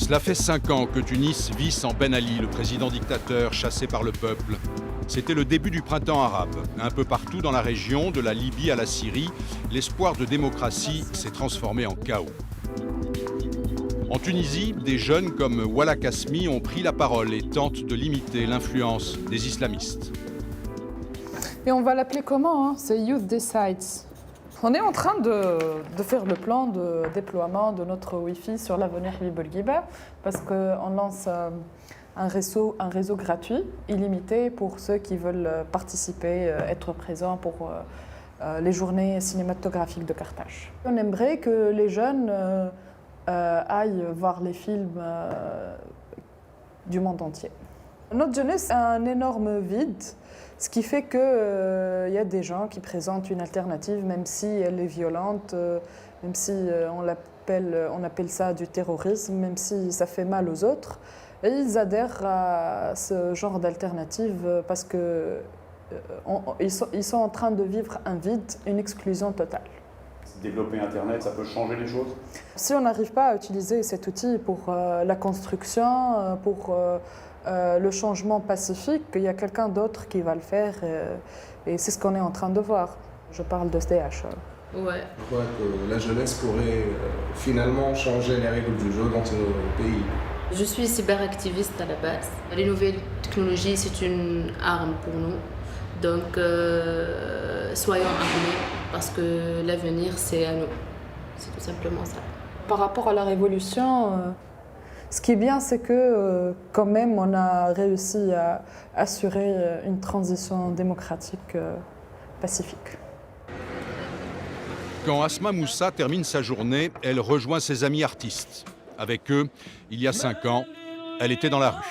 Cela fait 5 ans que Tunis vit sans Ben Ali, le président dictateur chassé par le peuple. C'était le début du printemps arabe. Un peu partout dans la région, de la Libye à la Syrie, l'espoir de démocratie s'est transformé en chaos. En Tunisie, des jeunes comme Wala Kasmi ont pris la parole et tentent de limiter l'influence des islamistes. Et on va l'appeler comment, hein? C'est Youth Decides. On est en train de faire le plan de déploiement de notre Wi-Fi sur l'avenir Bourguiba parce qu'on lance un réseau gratuit, illimité pour ceux qui veulent participer, être présents pour les journées cinématographiques de Carthage. On aimerait que les jeunes aillent voir les films du monde entier. Notre jeunesse a un énorme vide. Ce qui fait qu'il y a des gens qui présentent une alternative, même si elle est violente, même si on appelle ça du terrorisme, même si ça fait mal aux autres. Et ils adhèrent à ce genre d'alternative parce qu'ils sont en train de vivre un vide, une exclusion totale. Développer Internet, ça peut changer les choses? Si on n'arrive pas à utiliser cet outil pour la construction, pour le changement pacifique, il y a quelqu'un d'autre qui va le faire et c'est ce qu'on est en train de voir. Je parle de SDH. Ouais. Je crois que la jeunesse pourrait finalement changer les règles du jeu dans ce pays. Je suis cyberactiviste à la base. Les nouvelles technologies, c'est une arme pour nous. Donc, soyons armés parce que l'avenir, c'est à nous. C'est tout simplement ça. Par rapport à la révolution, ce qui est bien, c'est que quand même, on a réussi à assurer une transition démocratique pacifique. Quand Asma Moussa termine sa journée, elle rejoint ses amis artistes. Avec eux, il y a 5 ans, elle était dans la rue.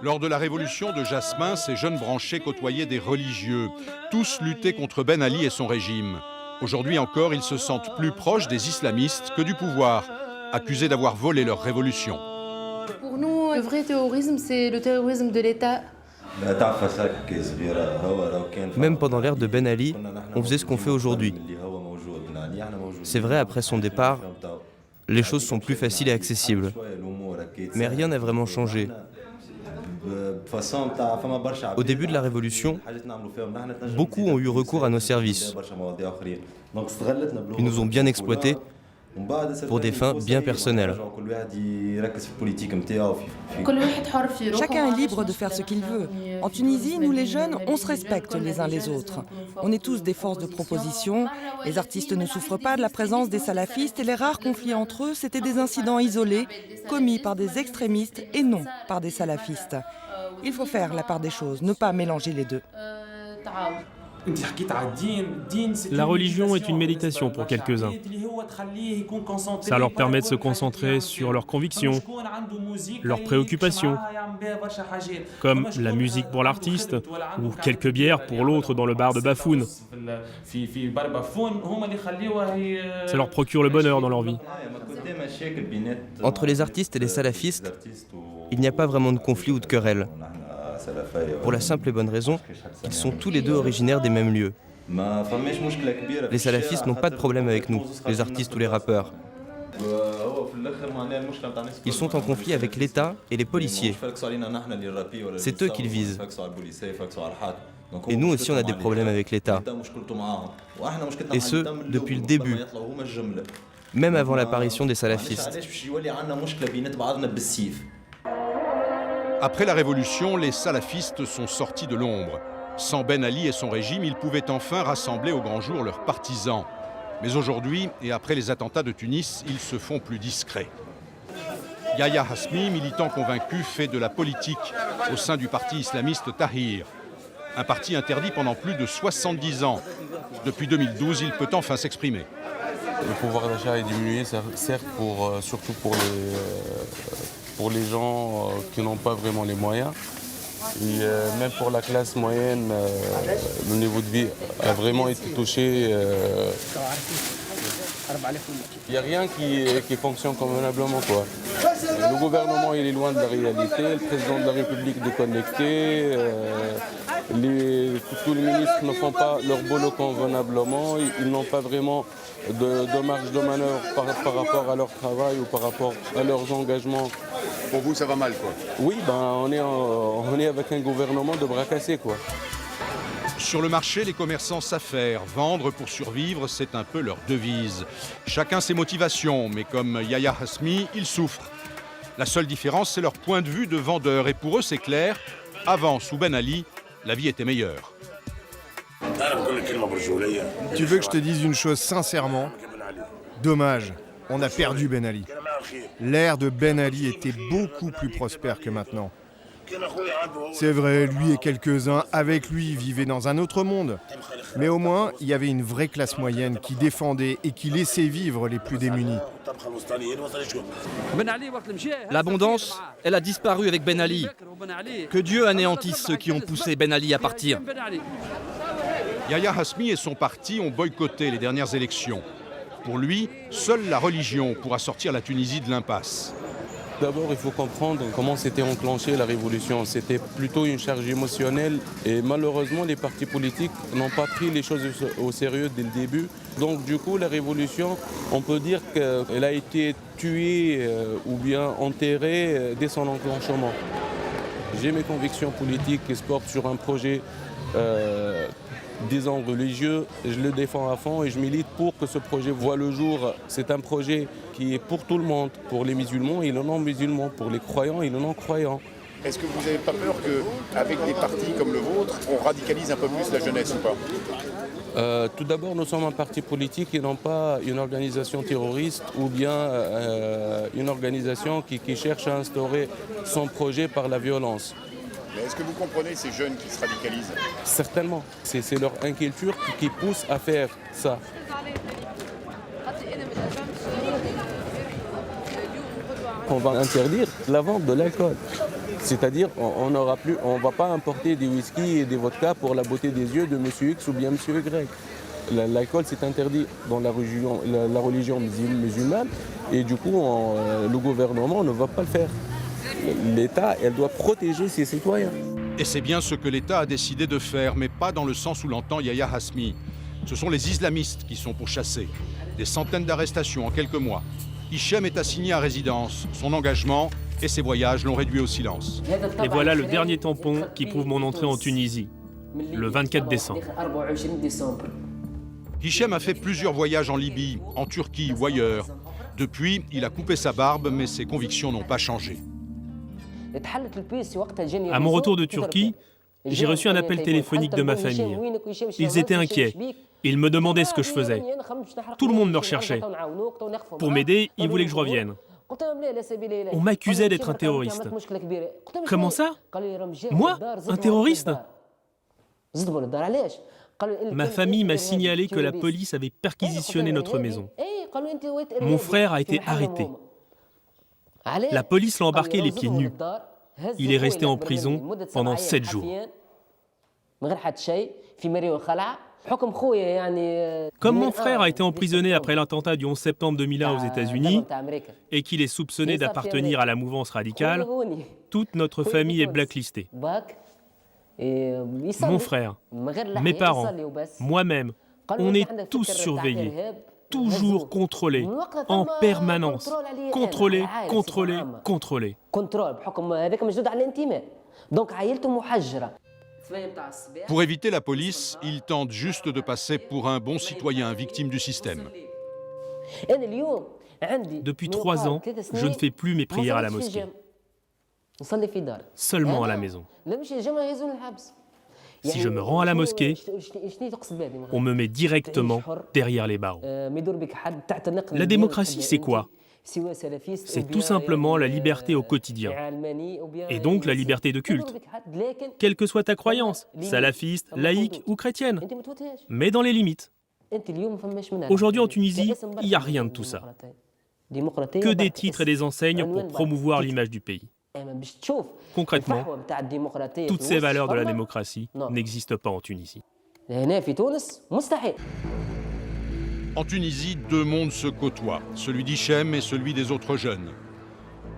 Lors de la révolution de Jasmin, ces jeunes branchés côtoyaient des religieux. Tous luttaient contre Ben Ali et son régime. Aujourd'hui encore, ils se sentent plus proches des islamistes que du pouvoir, accusés d'avoir volé leur révolution. Pour nous, le vrai terrorisme, c'est le terrorisme de l'État. Même pendant l'ère de Ben Ali, on faisait ce qu'on fait aujourd'hui. C'est vrai, après son départ, les choses sont plus faciles et accessibles. Mais rien n'a vraiment changé. Au début de la Révolution, beaucoup ont eu recours à nos services. Ils nous ont bien exploités pour des fins bien personnelles. Chacun est libre de faire ce qu'il veut. En Tunisie, nous les jeunes, on se respecte les uns les autres. On est tous des forces de proposition. Les artistes ne souffrent pas de la présence des salafistes et les rares conflits entre eux, c'était des incidents isolés, commis par des extrémistes et non par des salafistes. Il faut faire la part des choses, ne pas mélanger les deux. La religion est une méditation pour quelques-uns. Ça leur permet de se concentrer sur leurs convictions, leurs préoccupations, comme la musique pour l'artiste ou quelques bières pour l'autre dans le bar de Bafoun. Ça leur procure le bonheur dans leur vie. Entre les artistes et les salafistes, il n'y a pas vraiment de conflit ou de querelle. Pour la simple et bonne raison qu'ils sont tous les deux originaires des mêmes lieux. Les salafistes n'ont pas de problème avec nous, les artistes ou les rappeurs. Ils sont en conflit avec l'État et les policiers. C'est eux qu'ils visent. Et nous aussi on a des problèmes avec l'État. Et ce, depuis le début. Même avant l'apparition des salafistes. Après la Révolution, les salafistes sont sortis de l'ombre. Sans Ben Ali et son régime, ils pouvaient enfin rassembler au grand jour leurs partisans. Mais aujourd'hui, et après les attentats de Tunis, ils se font plus discrets. Yahya Hasmi, militant convaincu, fait de la politique au sein du parti islamiste Tahrir. Un parti interdit pendant plus de 70 ans. Depuis 2012, il peut enfin s'exprimer. Le pouvoir d'achat est diminué, certes, surtout pour les gens qui n'ont pas vraiment les moyens. Et même pour la classe moyenne, le niveau de vie a vraiment été touché. Il n'y a rien qui fonctionne convenablement, quoi. Le gouvernement il est loin de la réalité, le président de la République déconnecté. tous les ministres ne font pas leur boulot convenablement, ils n'ont pas vraiment de marge de manœuvre par rapport à leur travail ou par rapport à leurs engagements. Pour vous, ça va mal, quoi? Oui, on est avec un gouvernement de bras cassés, quoi. Sur le marché, les commerçants s'affairent. Vendre pour survivre, c'est un peu leur devise. Chacun ses motivations, mais comme Yahya Hasmi, ils souffrent. La seule différence, c'est leur point de vue de vendeur. Et pour eux, c'est clair, avant, sous Ben Ali, la vie était meilleure. Tu veux que je te dise une chose sincèrement? Dommage, on a perdu Ben Ali. L'ère de Ben Ali était beaucoup plus prospère que maintenant. C'est vrai, lui et quelques-uns avec lui vivaient dans un autre monde. Mais au moins, il y avait une vraie classe moyenne qui défendait et qui laissait vivre les plus démunis. L'abondance, elle a disparu avec Ben Ali. Que Dieu anéantisse ceux qui ont poussé Ben Ali à partir. Yahya Hasmi et son parti ont boycotté les dernières élections. Pour lui, seule la religion pourra sortir la Tunisie de l'impasse. D'abord, il faut comprendre comment s'était enclenchée la révolution. C'était plutôt une charge émotionnelle et malheureusement, les partis politiques n'ont pas pris les choses au sérieux dès le début. Donc du coup, la révolution, on peut dire qu'elle a été tuée ou bien enterrée dès son enclenchement. J'ai mes convictions politiques qui se portent sur un projet disons religieux, je le défends à fond et je milite pour que ce projet voit le jour. C'est un projet qui est pour tout le monde, pour les musulmans et les non-musulmans, pour les croyants et les non-croyants. Est-ce que vous n'avez pas peur qu'avec des partis comme le vôtre, on radicalise un peu plus la jeunesse ou pas? Tout d'abord, nous sommes un parti politique et non pas une organisation terroriste ou bien une organisation qui cherche à instaurer son projet par la violence. Mais est-ce que vous comprenez ces jeunes qui se radicalisent? Certainement. C'est leur inquiétude qui pousse à faire ça. On va interdire la vente de l'alcool. C'est-à-dire on ne va pas importer des whisky et des vodkas pour la beauté des yeux de Monsieur X ou bien Monsieur Y. L'alcool, c'est interdit dans la religion musulmane et du coup, le gouvernement ne va pas le faire. L'État, elle doit protéger ses citoyens. Et c'est bien ce que l'État a décidé de faire, mais pas dans le sens où l'entend Yahya Hasmi. Ce sont les islamistes qui sont pourchassés. Des centaines d'arrestations en quelques mois. Hichem est assigné à résidence. Son engagement et ses voyages l'ont réduit au silence. Et voilà le dernier tampon qui prouve mon entrée en Tunisie, le 24 décembre. Hichem a fait plusieurs voyages en Libye, en Turquie ou ailleurs. Depuis, il a coupé sa barbe, mais ses convictions n'ont pas changé. À mon retour de Turquie, j'ai reçu un appel téléphonique de ma famille. Ils étaient inquiets. Ils me demandaient ce que je faisais. Tout le monde me recherchait. Pour m'aider, ils voulaient que je revienne. On m'accusait d'être un terroriste. Comment ça? Moi? Un terroriste? Ma famille m'a signalé que la police avait perquisitionné notre maison. Mon frère a été arrêté. La police l'a embarqué les pieds nus. Il est resté en prison pendant 7 jours. Comme mon frère a été emprisonné après l'attentat du 11 septembre 2001 aux États-Unis et qu'il est soupçonné d'appartenir à la mouvance radicale, toute notre famille est blacklistée. Mon frère, mes parents, moi-même, on est tous surveillés, toujours contrôlés, en permanence. Contrôlés, contrôlés, contrôlés. Pour éviter la police, il tente juste de passer pour un bon citoyen victime du système. Depuis 3 ans, je ne fais plus mes prières à la mosquée. Seulement à la maison. Si je me rends à la mosquée, on me met directement derrière les barreaux. La démocratie, c'est quoi? C'est tout simplement la liberté au quotidien, et donc la liberté de culte, quelle que soit ta croyance, salafiste, laïque ou chrétienne, mais dans les limites. Aujourd'hui en Tunisie, il n'y a rien de tout ça. Que des titres et des enseignes pour promouvoir l'image du pays. Concrètement, toutes ces valeurs de la démocratie n'existent pas en Tunisie. En Tunisie, deux mondes se côtoient, celui d'Hichem et celui des autres jeunes.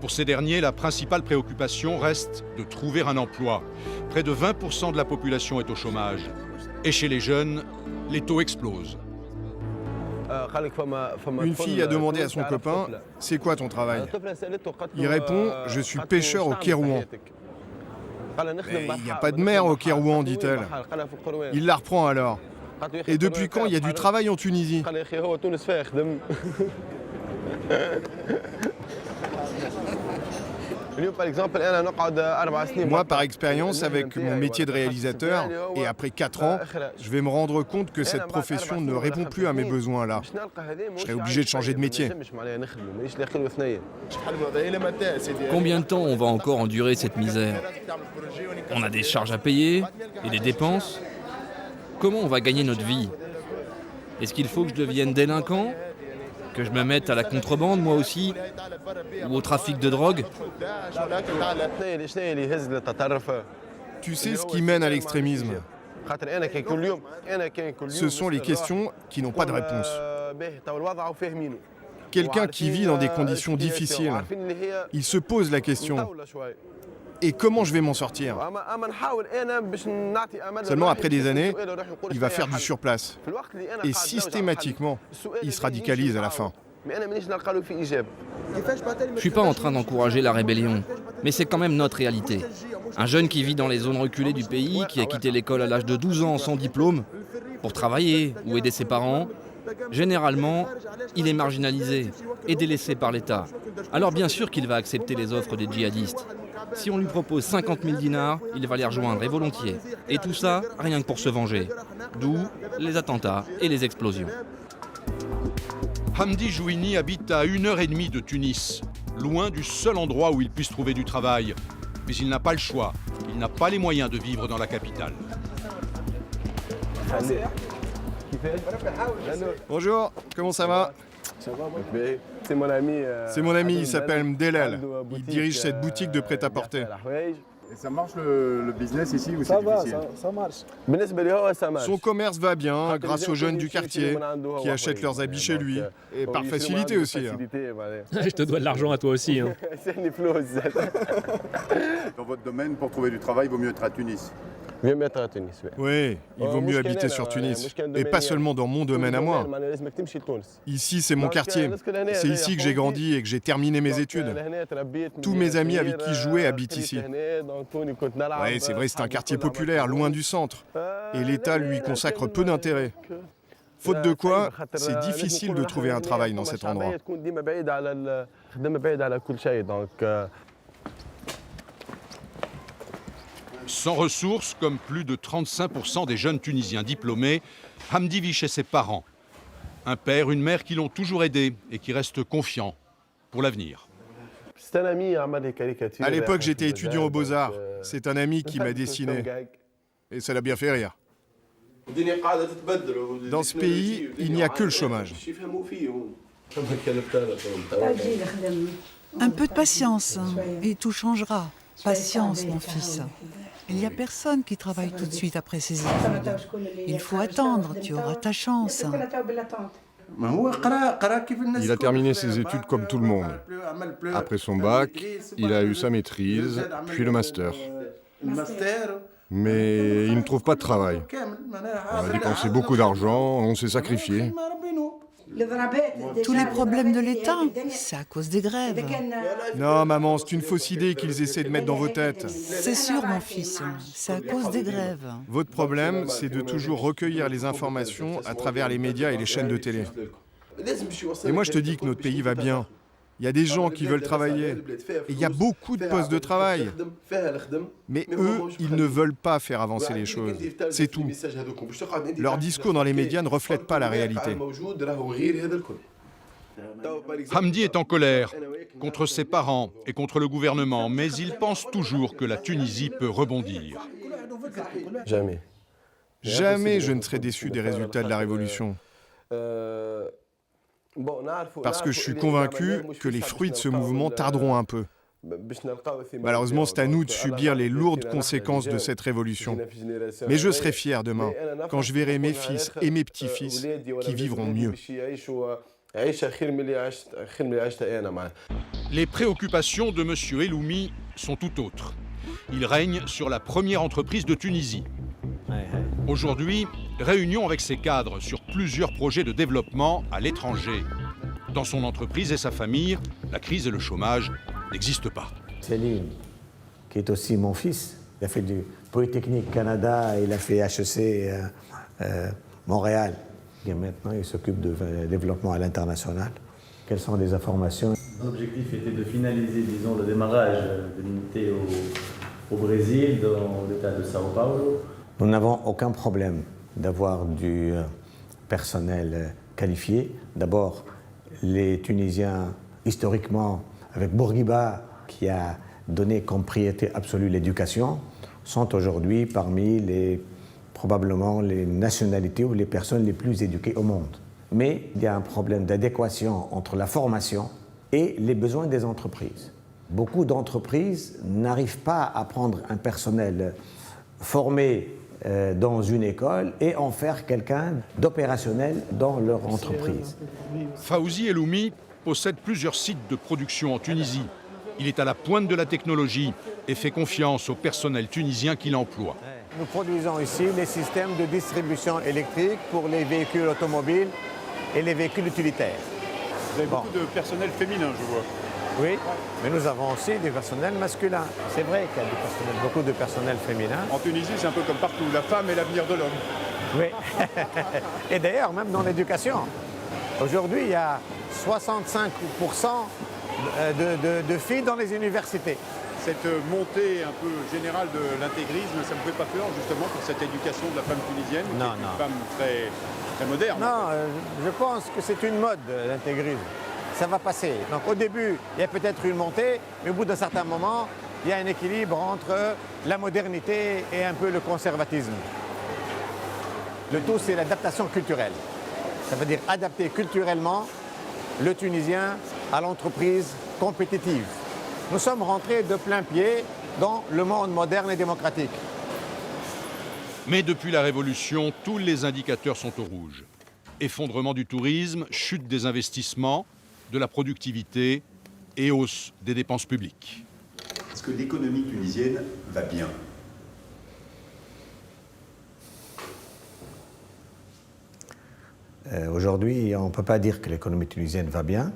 Pour ces derniers, la principale préoccupation reste de trouver un emploi. Près de 20% de la population est au chômage. Et chez les jeunes, les taux explosent. Une fille a demandé à son copain « C'est quoi ton travail ?» Il répond « Je suis pêcheur au Kérouan. » Il n'y a pas de mer au Kérouan, dit-elle. Il la reprend alors. Et depuis quand il y a du travail en Tunisie? Moi, par expérience, avec mon métier de réalisateur, et après 4 ans, je vais me rendre compte que cette profession ne répond plus à mes besoins là. Je serai obligé de changer de métier. Combien de temps on va encore endurer cette misère? On a des charges à payer et des dépenses. Comment on va gagner notre vie? Est-ce qu'il faut que je devienne délinquant? Que je me mette à la contrebande, moi aussi? Ou au trafic de drogue? Tu sais ce qui mène à l'extrémisme? Ce sont les questions qui n'ont pas de réponse. Quelqu'un qui vit dans des conditions difficiles, il se pose la question: et comment je vais m'en sortir? Seulement après des années, il va faire du surplace. Et systématiquement, il se radicalise à la fin. Je ne suis pas en train d'encourager la rébellion, mais c'est quand même notre réalité. Un jeune qui vit dans les zones reculées du pays, qui a quitté l'école à l'âge de 12 ans sans diplôme, pour travailler ou aider ses parents, généralement, il est marginalisé et délaissé par l'État. Alors bien sûr qu'il va accepter les offres des djihadistes. Si on lui propose 50 000 dinars, il va les rejoindre et volontiers. Et tout ça, rien que pour se venger. D'où les attentats et les explosions. Hamdi Jouini habite à 1h30 de Tunis, loin du seul endroit où il puisse trouver du travail. Mais il n'a pas le choix, il n'a pas les moyens de vivre dans la capitale. Bonjour, comment ça va? C'est mon ami. C'est mon ami, il s'appelle Mdelal. Il dirige cette boutique de prêt-à-porter. Et ça marche le business ici ou c'est difficile? Ça marche. Son commerce va bien grâce aux jeunes du quartier qui achètent leurs habits chez lui. Et par facilité aussi. Je te dois de l'argent à toi aussi. Hein. Dans votre domaine, pour trouver du travail, il vaut mieux être à Tunis. Oui, il vaut mieux habiter sur Tunis. Et pas seulement dans mon domaine à moi. Ici, c'est mon quartier. C'est ici que j'ai grandi et que j'ai terminé mes études. Tous mes amis avec qui je jouais habitent ici. Oui, c'est vrai, c'est un quartier populaire, loin du centre. Et l'État lui consacre peu d'intérêt. Faute de quoi, c'est difficile de trouver un travail dans cet endroit. Sans ressources, comme plus de 35% des jeunes Tunisiens diplômés, Hamdi vit chez ses parents. Un père, une mère qui l'ont toujours aidé et qui restent confiants pour l'avenir. À l'époque, j'étais étudiant aux Beaux-Arts. C'est un ami qui m'a dessiné. Et ça l'a bien fait rire. Dans ce pays, il n'y a que le chômage. Un peu de patience et tout changera. Patience, mon fils. Il n'y a personne qui travaille tout de suite après ses études. Il faut attendre, tu auras ta chance. Il a terminé ses études comme tout le monde. Après son bac, il a eu sa maîtrise, puis le master. Mais il ne trouve pas de travail. On a dépensé beaucoup d'argent, on s'est sacrifié. Tous les problèmes de l'État, c'est à cause des grèves. Non, maman, c'est une fausse idée qu'ils essaient de mettre dans vos têtes. C'est sûr, mon fils, c'est à cause des grèves. Votre problème, c'est de toujours recueillir les informations à travers les médias et les chaînes de télé. Et moi, je te dis que notre pays va bien. Il y a des gens qui veulent travailler. Et il y a beaucoup de postes de travail. Mais eux, ils ne veulent pas faire avancer les choses. C'est tout. Leur discours dans les médias ne reflète pas la réalité. Hamdi est en colère contre ses parents et contre le gouvernement, mais il pense toujours que la Tunisie peut rebondir. Jamais. Jamais je ne serai déçu des résultats de la révolution. Parce que je suis convaincu que les fruits de ce mouvement tarderont un peu. Malheureusement, c'est à nous de subir les lourdes conséquences de cette révolution. Mais je serai fier demain, quand je verrai mes fils et mes petits-fils qui vivront mieux. Les préoccupations de M. Eloumi sont tout autres. Il règne sur la première entreprise de Tunisie. Aujourd'hui, réunion avec ses cadres sur plusieurs projets de développement à l'étranger. Dans son entreprise et sa famille, la crise et le chômage n'existent pas. Céline, qui est aussi mon fils, il a fait du Polytechnique Canada, il a fait HEC Montréal. Et maintenant, il s'occupe de développement à l'international. Quelles sont les informations? L'objectif était de finaliser, disons, le démarrage de l'unité au Brésil, dans l'état de Sao Paulo. Nous n'avons aucun problème d'avoir du personnel qualifié. D'abord, les Tunisiens, historiquement, avec Bourguiba, qui a donné comme priorité absolue l'éducation, sont aujourd'hui parmi probablement les nationalités ou les personnes les plus éduquées au monde. Mais il y a un problème d'adéquation entre la formation et les besoins des entreprises. Beaucoup d'entreprises n'arrivent pas à prendre un personnel formé dans une école et en faire quelqu'un d'opérationnel dans leur entreprise. Fawzi Eloumi possède plusieurs sites de production en Tunisie. Il est à la pointe de la technologie et fait confiance au personnel tunisien qu'il emploie. Nous produisons ici les systèmes de distribution électrique pour les véhicules automobiles et les véhicules utilitaires. Vous avez beaucoup de personnel féminin, je vois. Oui, mais nous avons aussi des personnels masculins. C'est vrai qu'il y a beaucoup de personnel féminin. En Tunisie, c'est un peu comme partout. La femme est l'avenir de l'homme. Oui. Et d'ailleurs, même dans l'éducation. Aujourd'hui, il y a 65% de filles dans les universités. Cette montée un peu générale de l'intégrisme, ça ne me fait pas peur justement pour cette éducation de la femme tunisienne, qui est une femme très, très moderne. Non, je pense que c'est une mode, l'intégrisme. Ça va passer. Donc au début, il y a peut-être une montée, mais au bout d'un certain moment, il y a un équilibre entre la modernité et un peu le conservatisme. Le tout, c'est l'adaptation culturelle. Ça veut dire adapter culturellement le Tunisien à l'entreprise compétitive. Nous sommes rentrés de plein pied dans le monde moderne et démocratique. Mais depuis la Révolution, tous les indicateurs sont au rouge. Effondrement du tourisme, chute des investissements, de la productivité et hausse des dépenses publiques. Est-ce que l'économie tunisienne va bien? Aujourd'hui, on ne peut pas dire que l'économie tunisienne va bien.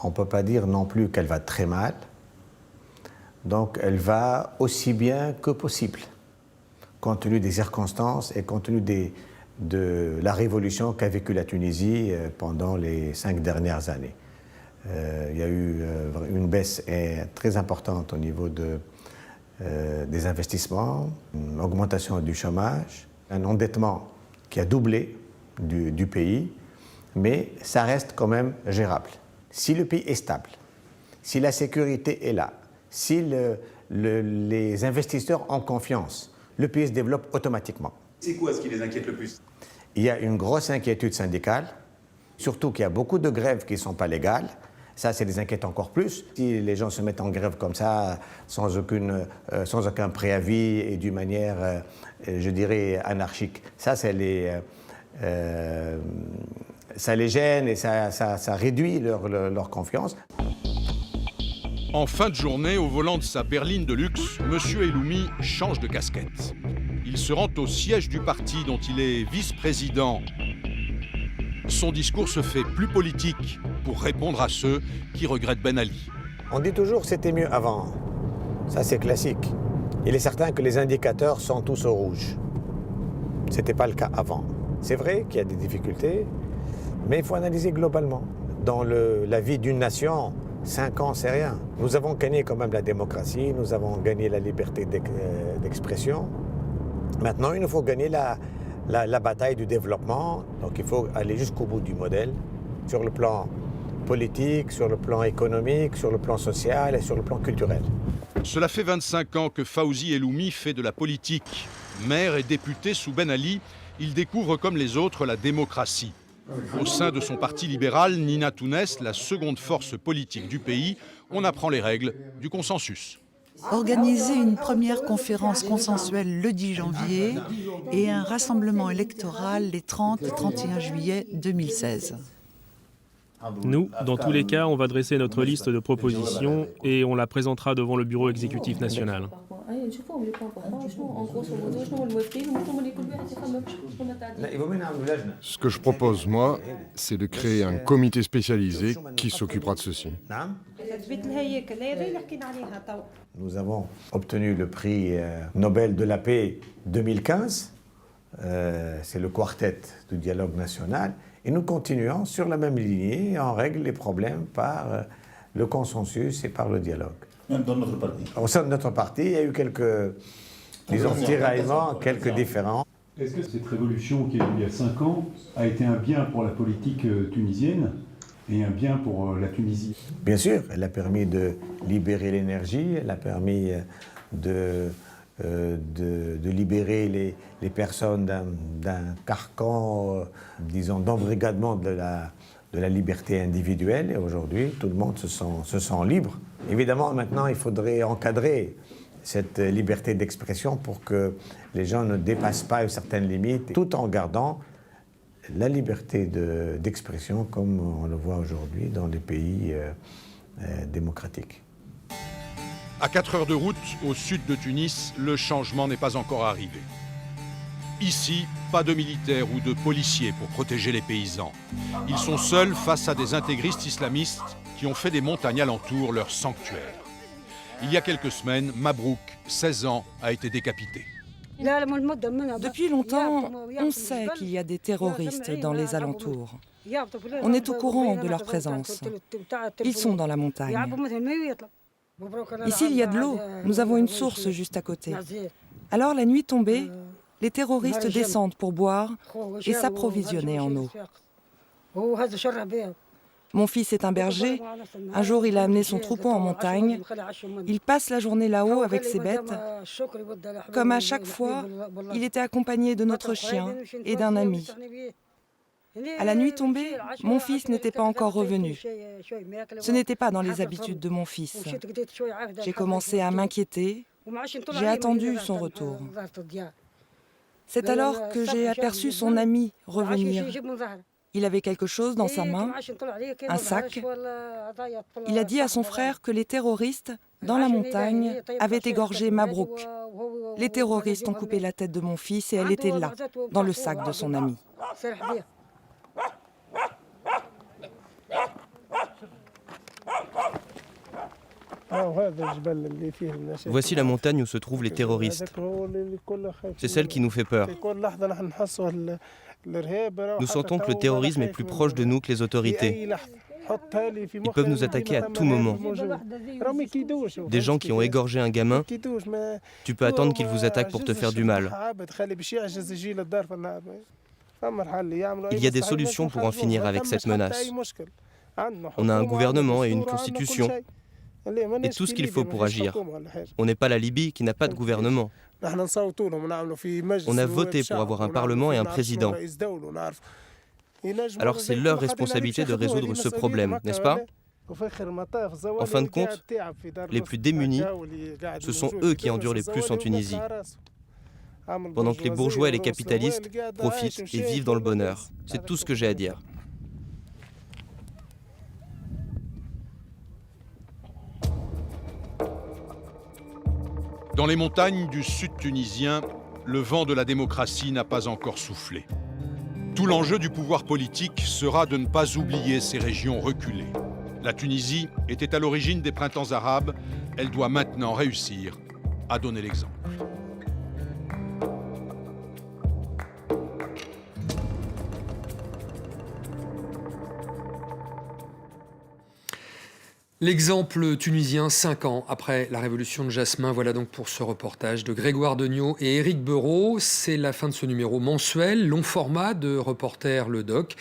On ne peut pas dire non plus qu'elle va très mal. Donc elle va aussi bien que possible, compte tenu des circonstances et compte tenu de la révolution qu'a vécue la Tunisie pendant les 5 dernières années. Il y a eu une baisse très importante au niveau des investissements, une augmentation du chômage, un endettement qui a doublé du pays, mais ça reste quand même gérable. Si le pays est stable, si la sécurité est là, si les investisseurs ont confiance, le pays se développe automatiquement. C'est quoi ce qui les inquiète le plus? Il y a une grosse inquiétude syndicale, surtout qu'il y a beaucoup de grèves qui ne sont pas légales. Ça les inquiète encore plus. Si les gens se mettent en grève comme ça, sans aucun préavis et d'une manière, je dirais, anarchique, ça les gêne et ça réduit leur confiance. En fin de journée, au volant de sa berline de luxe, M. Eloumi change de casquette. Il se rend au siège du parti dont il est vice-président. Son discours se fait plus politique pour répondre à ceux qui regrettent Ben Ali. On dit toujours que c'était mieux avant. Ça, c'est classique. Il est certain que les indicateurs sont tous au rouge. Ce n'était pas le cas avant. C'est vrai qu'il y a des difficultés, mais il faut analyser globalement. Dans la vie d'une nation, 5 ans, c'est rien. Nous avons gagné quand même la démocratie, nous avons gagné la liberté d'expression. Maintenant, il nous faut gagner la bataille du développement. Donc il faut aller jusqu'au bout du modèle, sur le plan politique, sur le plan économique, sur le plan social et sur le plan culturel. Cela fait 25 ans que Fawzi Eloumi fait de la politique. Maire et député sous Ben Ali, il découvre comme les autres la démocratie. Au sein de son parti libéral, Nina Tounès, la seconde force politique du pays, on apprend les règles du consensus. Organiser une première conférence consensuelle le 10 janvier et un rassemblement électoral les 30 et 31 juillet 2016. Nous, dans tous les cas, on va dresser notre liste de propositions et on la présentera devant le bureau exécutif national. Ce que je propose, moi, c'est de créer un comité spécialisé qui s'occupera de ceci. Nous avons obtenu le prix Nobel de la paix 2015. C'est le quartet du dialogue national. Et nous continuons sur la même lignée et on règle les problèmes par le consensus et par le dialogue. Même dans notre parti. Au sein de notre parti, il y a eu quelques, disons, tiraillements, quelques différends. Est-ce que cette révolution qui a eu il y a 5 ans a été un bien pour la politique tunisienne et un bien pour la Tunisie? Bien sûr, elle a permis de libérer l'énergie, elle a permis de libérer les personnes d'un carcan, disons, d'embrigadement de la liberté individuelle. Et aujourd'hui, tout le monde se sent libre. Évidemment, maintenant, il faudrait encadrer cette liberté d'expression pour que les gens ne dépassent pas une certaine limite, tout en gardant la liberté d'expression comme on le voit aujourd'hui dans les pays démocratiques. À 4 heures de route, au sud de Tunis, le changement n'est pas encore arrivé. Ici, pas de militaires ou de policiers pour protéger les paysans. Ils sont seuls face à des intégristes islamistes qui ont fait des montagnes alentour leur sanctuaire. Il y a quelques semaines, Mabrouk, 16 ans, a été décapité. Depuis longtemps, on sait qu'il y a des terroristes dans les alentours. On est au courant de leur présence. Ils sont dans la montagne. Ici, il y a de l'eau. Nous avons une source juste à côté. Alors, la nuit tombée, les terroristes descendent pour boire et s'approvisionner en eau. Mon fils est un berger. Un jour, il a amené son troupeau en montagne. Il passe la journée là-haut avec ses bêtes. Comme à chaque fois, il était accompagné de notre chien et d'un ami. À la nuit tombée, mon fils n'était pas encore revenu. Ce n'était pas dans les habitudes de mon fils. J'ai commencé à m'inquiéter. J'ai attendu son retour. C'est alors que j'ai aperçu son ami revenir. Il avait quelque chose dans sa main, un sac. Il a dit à son frère que les terroristes, dans la montagne, avaient égorgé Mabrouk. Les terroristes ont coupé la tête de mon fils et elle était là, dans le sac de son ami. Voici la montagne où se trouvent les terroristes. C'est celle qui nous fait peur. Nous sentons que le terrorisme est plus proche de nous que les autorités. Ils peuvent nous attaquer à tout moment. Des gens qui ont égorgé un gamin, tu peux attendre qu'ils vous attaquent pour te faire du mal. Il y a des solutions pour en finir avec cette menace. On a un gouvernement et une constitution. Et tout ce qu'il faut pour agir. On n'est pas la Libye qui n'a pas de gouvernement. On a voté pour avoir un parlement et un président. Alors c'est leur responsabilité de résoudre ce problème, n'est-ce pas? En fin de compte, les plus démunis, ce sont eux qui endurent les plus en Tunisie. Pendant que les bourgeois et les capitalistes profitent et vivent dans le bonheur. C'est tout ce que j'ai à dire. Dans les montagnes du sud tunisien, le vent de la démocratie n'a pas encore soufflé. Tout l'enjeu du pouvoir politique sera de ne pas oublier ces régions reculées. La Tunisie était à l'origine des printemps arabes, elle doit maintenant réussir à donner l'exemple. L'exemple tunisien, 5 ans après la révolution de Jasmin. Voilà donc pour ce reportage de Grégoire Degnaud et Éric Bereau. C'est la fin de ce numéro mensuel, long format de Reporter le Doc.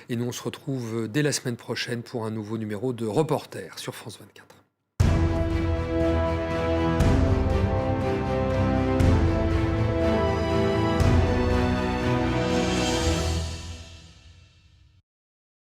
Et nous, on se retrouve dès la semaine prochaine pour un nouveau numéro de Reporter sur France 24.